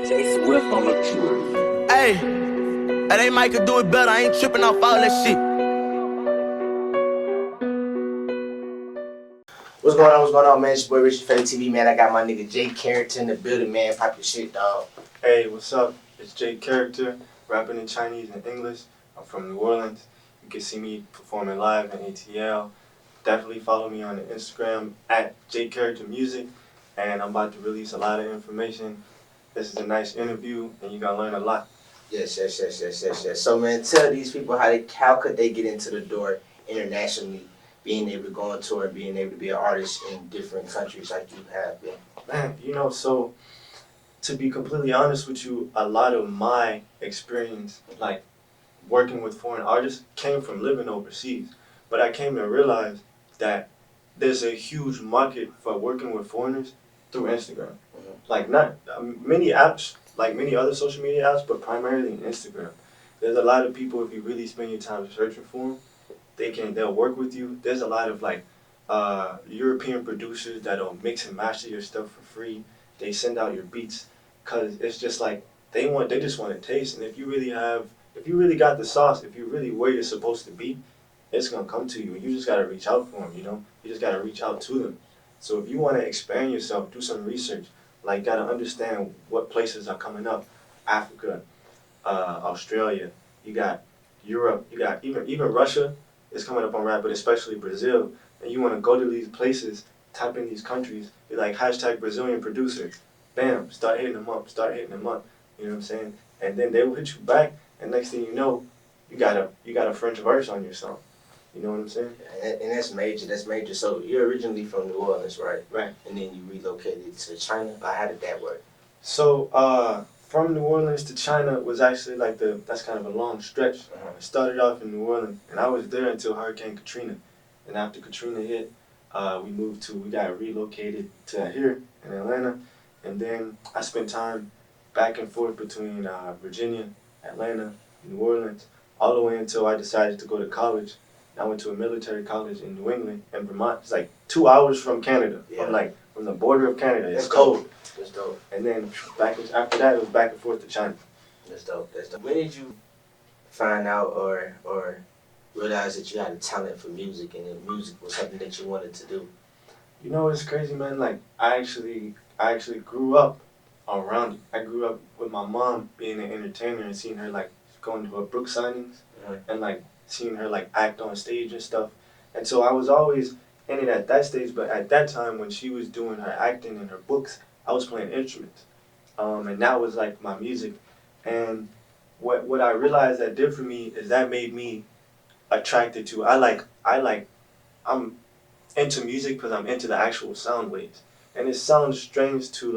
Swift on the truth. Hey, they might could do it better. I ain't tripping off all that shit. What's going on, man? It's your boy Richie Favorite TV, man. I got my nigga Jay Carrington in the building, man. Pop your shit, dog. Hey, what's up? It's Jay Character, rapping in Chinese and English. I'm from New Orleans. You can see me performing live in ATL. Definitely follow me on the Instagram at Jay Character Music. And I'm about to release a lot of information. This is a nice interview, and you're gonna learn a lot. Yes. So, man, tell these people how could they get into the door internationally, being able to go on tour, being able to be an artist in different countries like you have been. Man, so to be completely honest with you, a lot of my experience, like working with foreign artists, came from living overseas. But I came to realize that there's a huge market for working with foreigners through Instagram. Like not many apps, like many other social media apps, but primarily Instagram. There's a lot of people, if you really spend your time searching for them, they'll work with you. There's a lot of like European producers that'll mix and master your stuff for free. They send out your beats because it's just like they just want a taste. And if you really got the sauce, if you really where you're supposed to be, it's gonna come to you. You just gotta reach out for them. You just gotta reach out to them. So if you want to expand yourself, do some research. Like gotta understand what places are coming up. Africa, Australia, you got Europe, you got even Russia is coming up on rap, but especially Brazil. And you want to go to these places, type in these countries, be like hashtag Brazilian producer. Bam, start hitting them up. You know what I'm saying? And then they will hit you back, and next thing you know, you got a French verse on your song. You know what I'm saying? And that's major. So you're originally from New Orleans, right? Right. And then you relocated to China. How did that work? So from New Orleans to China was actually like that's kind of a long stretch. I started off in New Orleans, and I was there until Hurricane Katrina. And after Katrina hit, we got relocated to here in Atlanta. And then I spent time back and forth between Virginia, Atlanta, New Orleans, all the way until I decided to go to college. I went to a military college in New England and Vermont. It's like 2 hours from Canada, from the border of Canada. It's cold. That's dope. And then after that, it was back and forth to China. That's dope. When did you find out or realize that you had a talent for music and that music was something that you wanted to do? You know what's crazy, man? Like I actually grew up around it. I grew up with my mom being an entertainer and seeing her like going to her book signings and like seeing her like act on stage and stuff. And so I was always in it at that stage, but at that time when she was doing her acting and her books, I was playing instruments. And that was like my music. And what I realized that did for me is that made me attracted to I'm into music because I'm into the actual sound waves. And it sounds strange to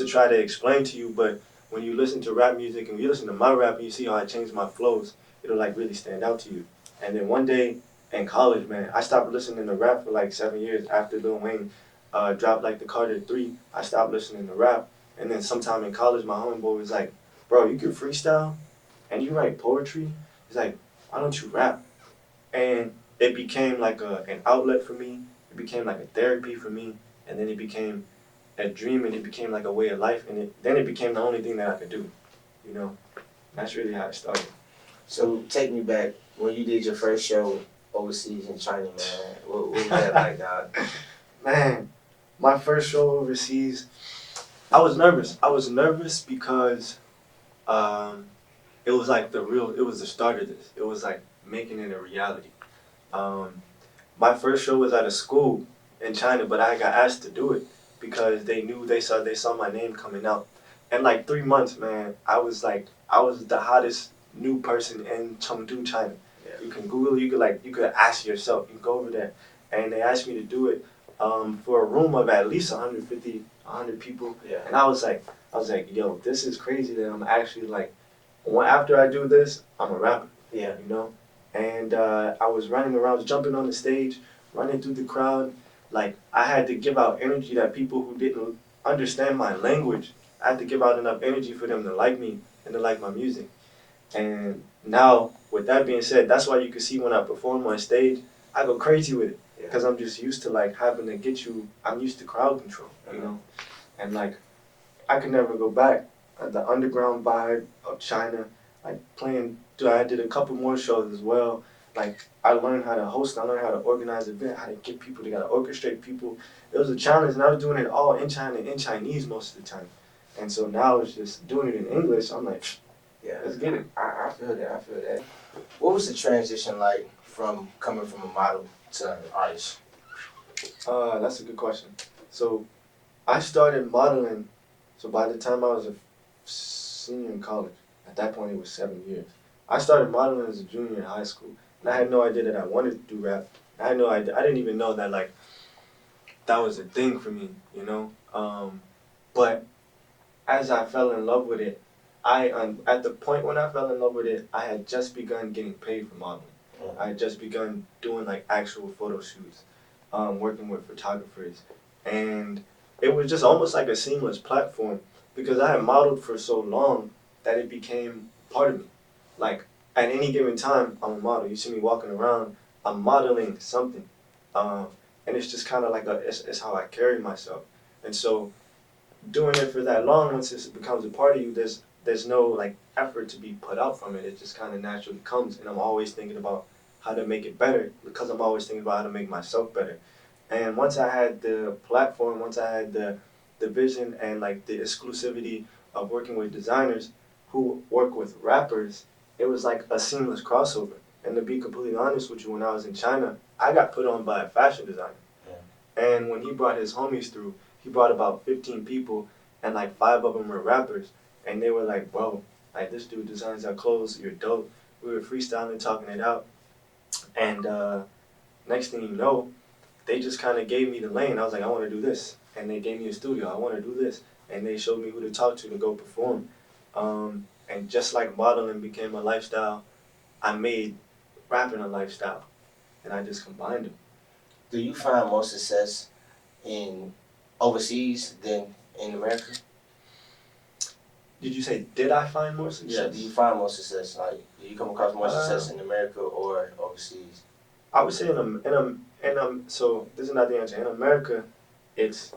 try to explain to you, but when you listen to rap music and you listen to my rap and you see how I change my flows, it'll like really stand out to you. And then one day in college, man, I stopped listening to rap for like 7 years after Lil Wayne dropped like the Carter 3. I stopped listening to rap. And then sometime in college, my homeboy was like, bro, you can freestyle and you write poetry. He's like, why don't you rap? And it became like an outlet for me. It became like a therapy for me. And then it became a dream, and it became like a way of life. And then it became the only thing that I could do. You know, that's really how it started. So take me back when you did your first show overseas in China, man. What was that like, dog? Man, my first show overseas, I was nervous. I was nervous because it was like it was the start of this. It was like making it a reality. My first show was at a school in China, but I got asked to do it because they saw my name coming out. And like 3 months, man, I was the hottest new person in Chengdu, China. Yeah. You can Google, you could ask yourself, you can go over there. And they asked me to do it for a room of at least 150, 100 people. Yeah. And I was like, yo, this is crazy that I'm actually like, after I do this, I'm a rapper. Yeah. You know? And I was running around, jumping on the stage, running through the crowd. Like, I had to give out energy that people who didn't understand my language, I had to give out enough energy for them to like me and to like my music. And now, with that being said, that's why you can see when I perform on stage, I go crazy with it. Because I'm just used to like having to I'm used to crowd control, you know? And like, I could never go back. the underground vibe of China. Like playing, dude, I did a couple more shows as well. Like I learned how to host, I learned how to organize events, how to get people together, orchestrate people. It was a challenge, and I was doing it all in China, in Chinese most of the time. And so now it's just doing it in English. I'm like, Yeah, let's get it. I feel that. I feel that. What was the transition like from coming from a model to an artist? That's a good question. So I started modeling. So by the time I was a senior in college, at that point it was 7 years. I started modeling as a junior in high school, and I had no idea that I wanted to do rap. I had no idea. I didn't even know that like that was a thing for me, you know. But as I fell in love with it, at the point when I fell in love with it, I had just begun getting paid for modeling. I had just begun doing like actual photo shoots, working with photographers, and it was just almost like a seamless platform because I had modeled for so long that it became part of me. Like at any given time, I'm a model. You see me walking around, I'm modeling something, and it's just kind of like it's how I carry myself. And so doing it for that long, once it becomes a part of you, there's no like effort to be put out from it. It just kind of naturally comes, and I'm always thinking about how to make it better because I'm always thinking about how to make myself better. And once I had the platform, once I had the vision and like the exclusivity of working with designers who work with rappers, it was like a seamless crossover. And to be completely honest with you, when I was in China, I got put on by a fashion designer. And when he brought his homies through, he brought about 15 people, and like 5 of them were rappers. And they were like, bro, like this dude designs our clothes, you're dope. We were freestyling, talking it out. And next thing you know, they just kind of gave me the lane. I was like, I want to do this. And they gave me a studio. I want to do this. And they showed me who to talk to go perform. And just like modeling became a lifestyle, I made rapping a lifestyle. And I just combined them. Do you find more success in overseas than in America? Did you say, did I find more success? Yeah. Do you find more success? Like, do you come across more success in America or overseas? I would say so this is not the answer. In America, it's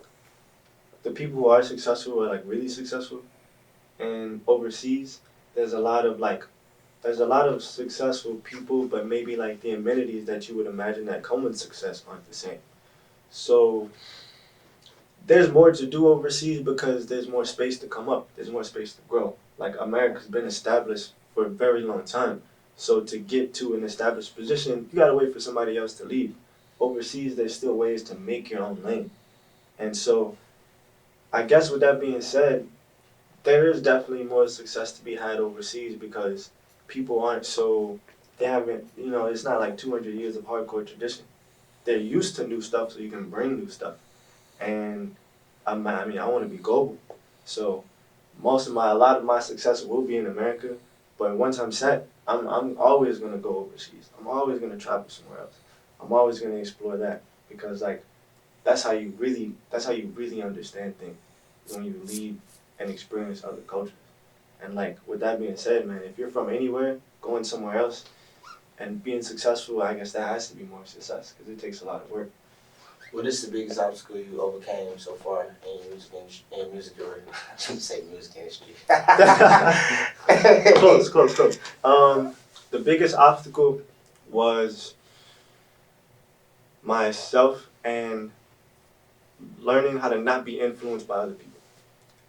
the people who are successful are like really successful. And overseas, there's a lot of successful people, but maybe like the amenities that you would imagine that come with success aren't the same. So there's more to do overseas because there's more space to come up. There's more space to grow. Like America's been established for a very long time. So to get to an established position, you gotta wait for somebody else to leave. Overseas, there's still ways to make your own lane. And so I guess with that being said, there is definitely more success to be had overseas because people aren't so, they haven't, it's not like 200 years of hardcore tradition. They're used to new stuff, so you can bring new stuff. And I want to be global. So a lot of my success will be in America, but once I'm set, I'm always going to go overseas. I'm always going to travel somewhere else. I'm always going to explore that because like that's how you really understand things when you leave and experience other cultures. And like with that being said, man, if you're from anywhere, going somewhere else and being successful, I guess that has to be more success because it takes a lot of work. What is the biggest obstacle you overcame so far in your music career? I shouldn't say music industry. Close. The biggest obstacle was myself and learning how to not be influenced by other people.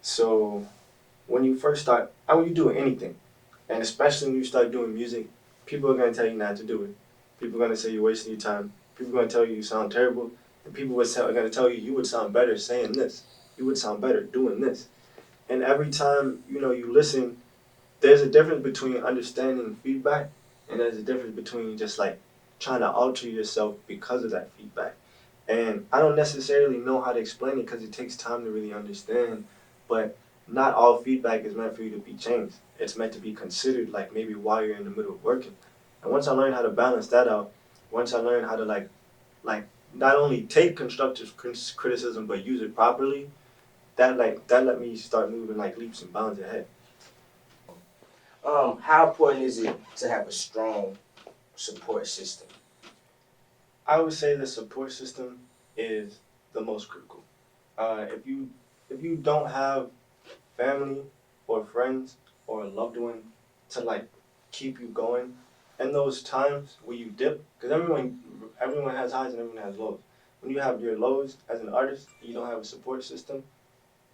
So when you first start, when you do anything, and especially when you start doing music, people are going to tell you not to do it. People are going to say you're wasting your time. People are going to tell you you sound terrible. And people are going to tell you would sound better saying this. You would sound better doing this. And every time, you listen, there's a difference between understanding feedback and there's a difference between just like trying to alter yourself because of that feedback. And I don't necessarily know how to explain it because it takes time to really understand, but not all feedback is meant for you to be changed. It's meant to be considered like maybe while you're in the middle of working. And once I learned how to balance that out, once I learned how to like not only take constructive criticism but use it properly, that let me start moving like leaps and bounds ahead. How important is it to have a strong support system? I would say the support system is the most critical. If you don't have family or friends or a loved one to like keep you going in those times where you dip, because everyone has highs and everyone has lows. When you have your lows as an artist, you don't have a support system.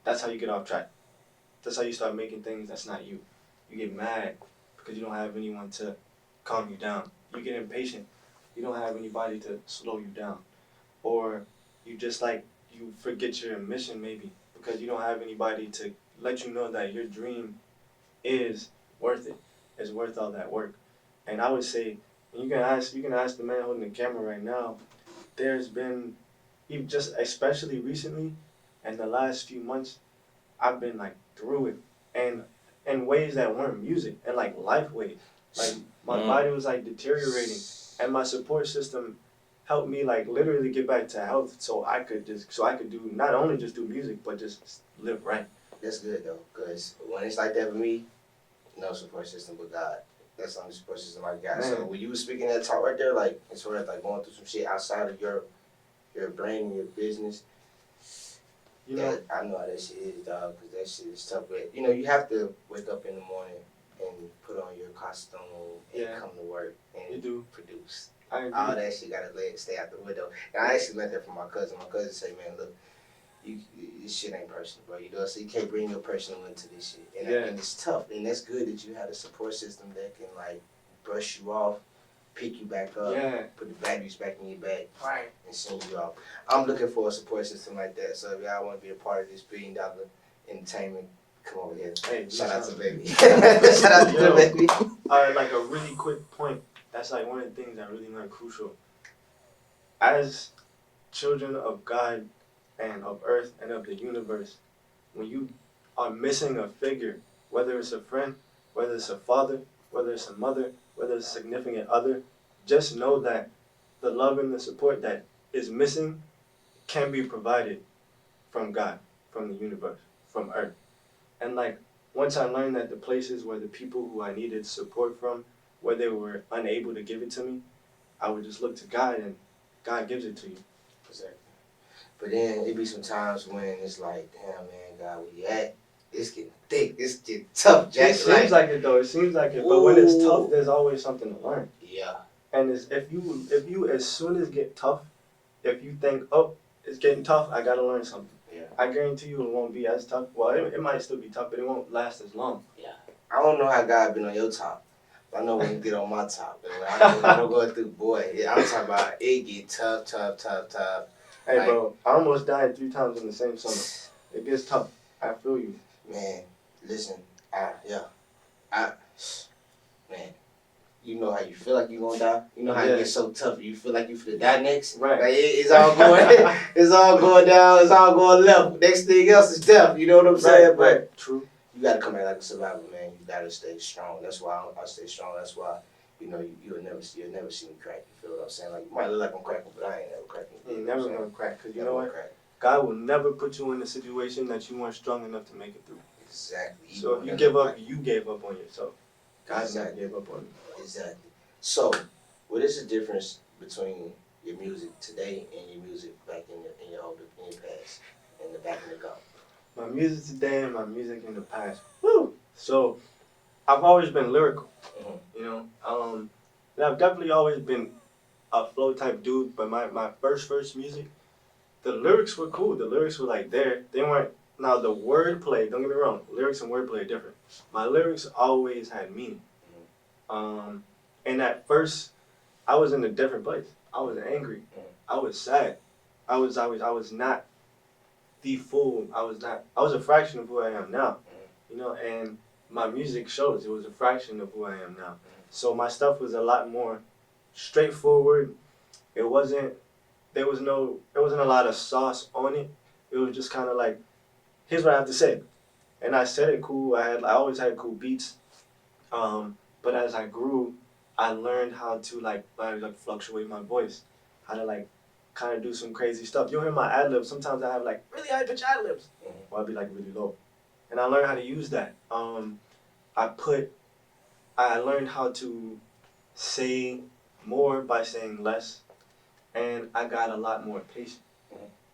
That's how you get off track. That's how you start making things that's not you. You get mad because you don't have anyone to calm you down. You get impatient. You don't have anybody to slow you down. Or you just like, you forget your mission maybe because you don't have anybody to let you know that your dream is worth it. It's worth all that work. And I would say, and you can ask the man holding the camera right now, there's been, even just especially recently, and the last few months, I've been like through it, and in ways that weren't music, and like life ways. Like my body was like deteriorating, and my support system helped me like literally get back to health, so I could do not only just do music, but just live right. That's good though, because when it's like that for me, no support system but God. That's the only support system I got. So when you were speaking that talk right there, like as far as like going through some shit outside of your brain and your business, You know, I know how that shit is, dog, because that shit is tough. But you know, you have to wake up in the morning and put on your costume and come to work and you do. produce. I agree. All that shit gotta stay out the window. And I actually learned that from my cousin. My cousin said, "Man, look, this shit ain't personal, bro. You know, so you can't bring your personal into this shit. And it's tough. And that's good that you have a support system that can like brush you off, pick you back up, put the batteries back in your bag, and send you off. I'm looking for a support system like that. So if y'all want to be a part of this $1 billion entertainment, come over here. Hey, Shout out to baby. Shout out to the baby. Like a really quick point. That's like one of the things I really learned crucial. As children of God and of earth and of the universe, when you are missing a figure, whether it's a friend, whether it's a father, whether it's a mother, whether it's a significant other, just know that the love and the support that is missing can be provided from God, from the universe, from earth. And like, once I learned that the places where the people who I needed support from, where they were unable to give it to me, I would just look to God and God gives it to you. Exactly. But then it be some times when it's like, damn man, God, where you at? It's getting thick. It's getting tough, Jack. It seems like it though. It seems like it. But when it's tough, there's always something to learn. Yeah. And if you as soon as get tough, if you think, oh, it's getting tough, I gotta learn something. Yeah. I guarantee you it won't be as tough. Well, it might still be tough, but it won't last as long. Yeah. I don't know how God been on your top. But I know when you get on my top. I'm going through, boy, I'm talking about it get tough. Hey, like, bro, I almost died 3 times in the same summer. It gets tough. I feel you. Man, listen, man, you know how you feel like you gonna die. You know how it gets so tough. You feel like you finna die next. Right. Like it's all going, it's all going down. It's all going left. Next thing else is death. You know what I'm saying? But true. You gotta come back like a survivor, man. You gotta stay strong. That's why I stay strong. That's why, you know, you'll never see me crack. You feel what I'm saying? Like you might look like I'm cracking, but I ain't never cracking. You ain't never gonna crack, cause you know what? Crack. God will never put you in a situation that you weren't strong enough to make it through. Exactly. So if you give up, you gave up on yourself. God never gave up on you. Exactly. So, what is the difference between your music today and your music back in your past, in the back in the gum? My music today and my music in the past. Woo! So, I've always been lyrical, you know. And I've definitely always been a flow type dude. But my first music, the lyrics were cool. The lyrics were like there. They weren't. Now the wordplay. Don't get me wrong. Lyrics and wordplay are different. My lyrics always had meaning. And at first, I was in a different place. I was angry. I was sad. I was not the full. I was a fraction of who I am now. You know, and my music shows it was a fraction of who I am now. So my stuff was a lot more straightforward. There wasn't a lot of sauce on it. It was just kind of like, here's what I have to say. And I said it cool. I always had cool beats. But as I grew, I learned how to like fluctuate my voice, how to like kind of do some crazy stuff. You'll hear my ad-libs. Sometimes I have like really high pitch ad-libs, or I'll be like really low. And I learned how to use that. I learned how to say more by saying less, and I got a lot more patient.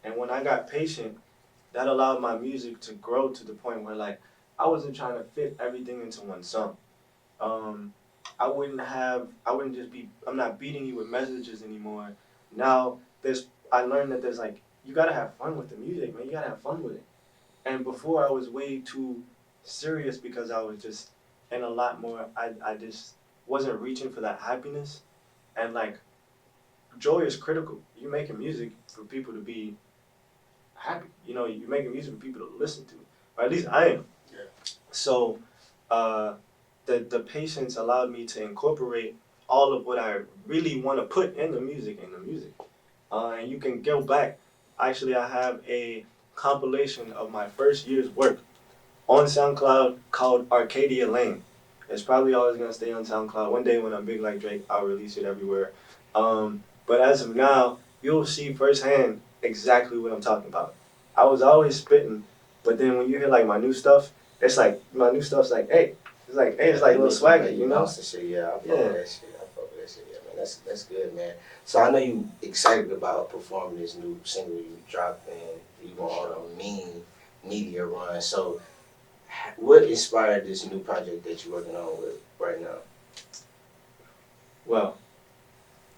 And when I got patient, that allowed my music to grow to the point where like I wasn't trying to fit everything into one song. I wouldn't just be, I'm not beating you with messages anymore. Now, I learned that there's like, you gotta have fun with the music, man. You gotta have fun with it. And before I was way too serious because I was just in a lot more, I just wasn't reaching for that happiness. And like, joy is critical. You're making music for people to be happy. You know, you're making music for people to listen to. Or at least I am. Yeah. So, uh, the patience allowed me to incorporate all of what I really want to put in the music. And you can go back. Actually, I have a compilation of my first year's work on SoundCloud called Arcadia Lane. It's probably always gonna stay on SoundCloud. One day when I'm big like Drake, I'll release it everywhere. But as of now, you'll see firsthand exactly what I'm talking about. I was always spitting, but then when you hear like my new stuff, it's like my new stuff's like, hey, it's like a little swaggy, you know? Lost the shit, yeah. I fuck with that shit. I fuck with that shit, yeah, man. That's good, man. So I know you excited about performing this new single you dropped and you want on a media run. So what inspired this new project that you're working on with right now? Well,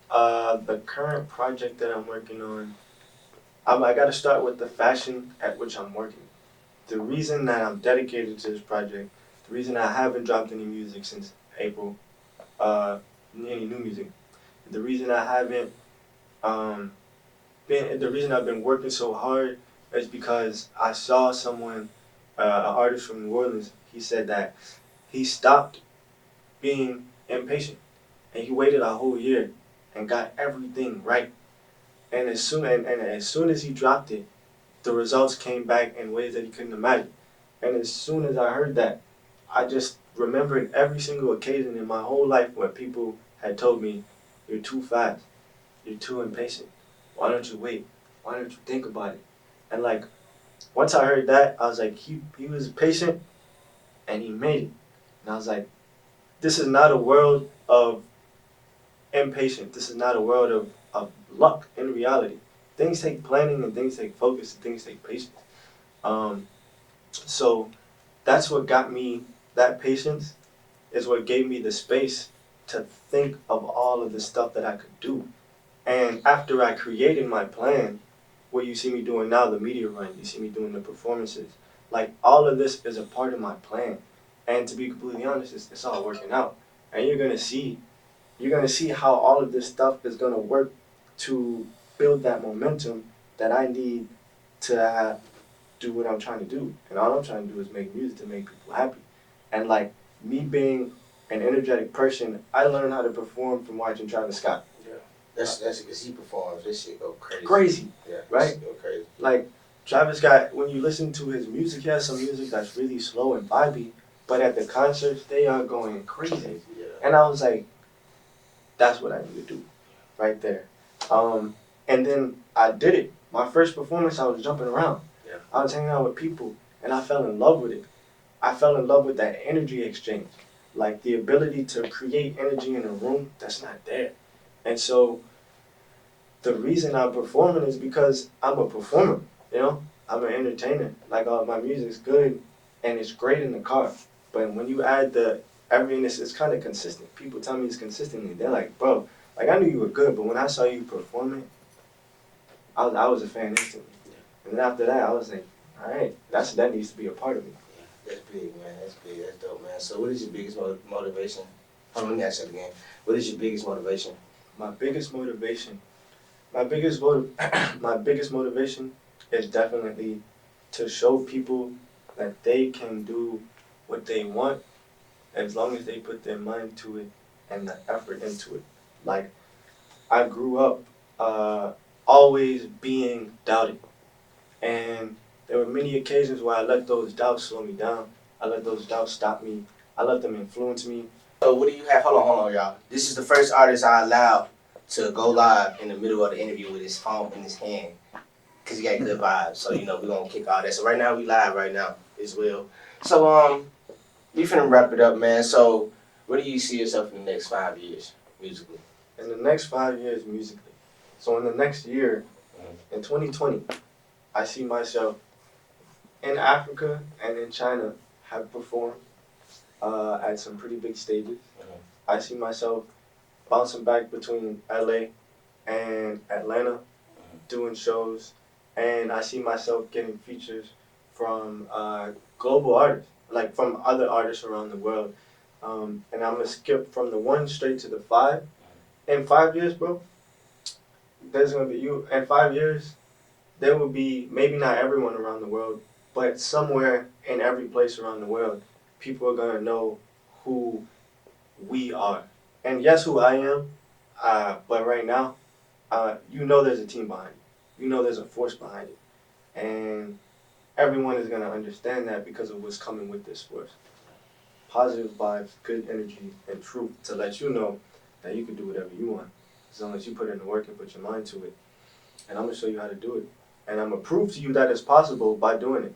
the current project that I'm working on, I got to start with the fashion at which I'm working. The reason that I'm dedicated to this project, the reason I haven't dropped any music since April, any new music, the reason I haven't the reason I've been working so hard is because I saw someone, an artist from New Orleans. He said that he stopped being impatient and he waited a whole year and got everything right. And as soon as he dropped it, the results came back in ways that he couldn't imagine. And as soon as I heard that, I just remembered every single occasion in my whole life where people had told me, "You're too fast. You're too impatient. Why don't you wait? Why don't you think about it?" And like, once I heard that, I was like, he was patient and he made it. And I was like, this is not a world of impatient. This is not a world of luck in reality. Things take planning and things take focus and things take patience. So that's what got me, that patience is what gave me the space to think of all of the stuff that I could do. And after I created my plan, what you see me doing now, the media run, you see me doing the performances, like all of this is a part of my plan. And to be completely honest, it's all working out. And you're gonna see how all of this stuff is gonna work to build that momentum that I need to do what I'm trying to do. And all I'm trying to do is make music to make people happy. And like me being an energetic person, I learned how to perform from watching Travis Scott. That's because he performs. This shit go crazy. Crazy. Yeah. Right? Go crazy. Like Travis Scott, when you listen to his music, he has some music that's really slow and vibey, but at the concerts, they are going crazy. Yeah. And I was like, that's what I need to do, right there. And then I did it. My first performance, I was jumping around. Yeah. I was hanging out with people, and I fell in love with it. I fell in love with that energy exchange, like the ability to create energy in a room that's not there. And so the reason I'm performing is because I'm a performer, you know? I'm an entertainer. Like my music's good and it's great in the car. But when you add the everyness, it's kind of consistent. People tell me it's consistently. They're like, bro, like I knew you were good, but when I saw you performing, I was a fan instantly. And then after that, I was like, all right, that needs to be a part of me. That's big, man. That's big. That's dope, man. So what is your biggest motivation? Let me ask you again. What is your biggest motivation? My biggest motivation is definitely to show people that they can do what they want as long as they put their mind to it and the effort into it. Like, I grew up always being doubted. And there were many occasions where I let those doubts slow me down. I let those doubts stop me. I let them influence me. So what do you have? Hold on, y'all. This is the first artist I allowed to go live in the middle of the interview with his phone in his hand. Because he got good vibes. So, we're going to kick all that. So right now, we live right now as well. So, we finna wrap it up, man. So, where do you see yourself in the next 5 years, musically? In the next 5 years, musically. So in the next year, in 2020, I see myself in Africa and in China have performed at some pretty big stages. Mhm. I see myself bouncing back between LA and Atlanta, doing shows, and I see myself getting features from global artists, like from other artists around the world. And I'm gonna skip from the 1 straight to the 5. In 5 years, bro, there's gonna be you. In 5 years, there will be maybe not everyone around the world, but somewhere in every place around the world, people are gonna know who we are. And yes, who I am. But right now, you know there's a team behind it. You know there's a force behind it. And everyone is gonna understand that because of what's coming with this force. Positive vibes, good energy, and truth to let you know that you can do whatever you want as long as you put in the work and put your mind to it. And I'm gonna show you how to do it. And I'm gonna prove to you that it's possible by doing it.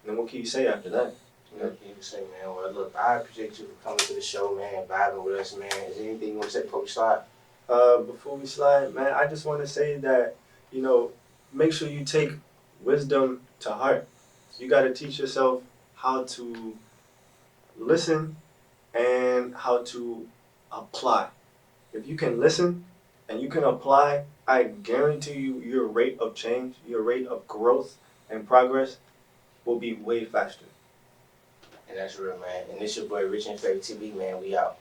And then what can you say after that? You can say, man, well, look, I appreciate you for coming to the show, man, vibing with us, man. Is there anything you want to say before we start? Before we slide, man, I just want to say that, make sure you take wisdom to heart. You got to teach yourself how to listen and how to apply. If you can listen and you can apply, I guarantee you your rate of change, your rate of growth and progress will be way faster. And that's real, man. And this your boy, Rich and Faith TV, man. We out.